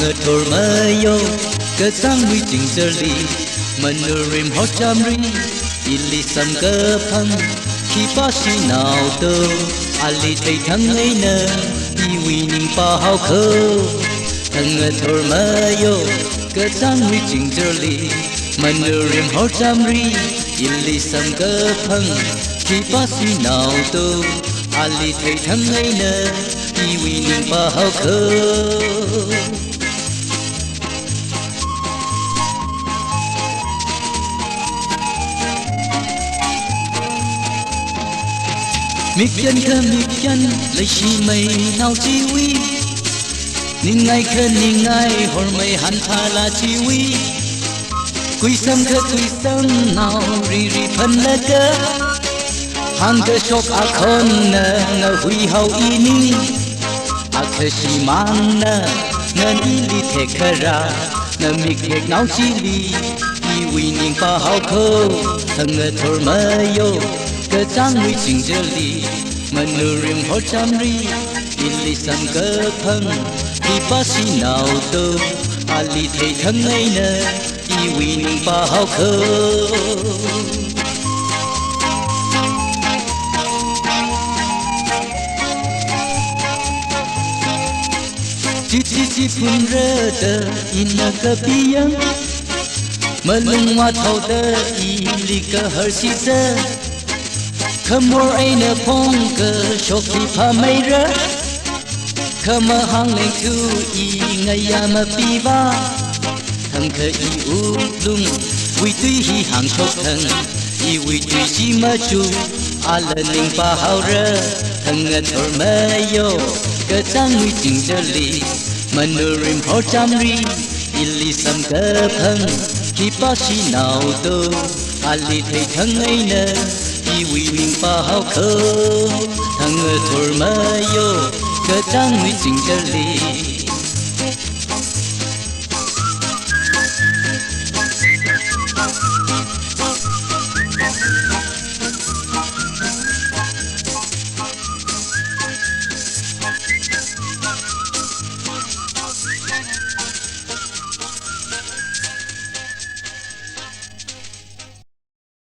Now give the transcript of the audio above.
ngờ thổi mơ yo cơ sang nguy chỉnh giờ li mình nửa rim hot chăm ri ili sam cơ phăng khi ba si nào tơ ali thấy thằng ấy nơ đi vì nhìn pa hao khơ thằng ngờ thổi mơ yo cơ sang nguy chỉnh giờ li mình nửa rim hot chăm ri ili sam cơ phăng khi ba si nào tơ ali thấy thằng ấy nơ đi vì nhìn pa hao khơ mi chân lấy chi mây nào chi uy ninh ngay hồn mây hắn tha là chi uy quy sâm nào ri phân lơ cơ hàng cơ sốc a khôn ngờ huy hậu y ni a khơ chi mang ngân y li thế khơ ra ngờ mi khê nào chi li y uy ninh pa hậu khơ thằng ngờ thổi mơ yo cơ trang nguy chỉnh giờ li mà nửa rim hot chăm ri ili sam cơ phăng đi ba si nào tơ ali thấy thằng ấy nè đi win pa hao khơ chi phun rơ tơ in na cơ piang mà lung hoa thâu tơ ili cơ hở si tơ khâm mô ai nè phong cơ cho khi pha mây rơ khâm mơ hang lên thu y ngày ya mà pi ba thằng khờ y u lung vì tuy hi hàng chốc thằng y vì tuy chi mà chu a lần ninh pa hao rơ thằng ngân thổi mơ yo cơ trang nguy chỉnh giờ li mà nửa rim hao chăm ri ili sam cơ phăng khi ba chi nào tơ ali thấy thằng ấy nè y vì mình pa hao khơ thằng ngờ thổi mơ yo cơ trang nguy chỉnh giờ li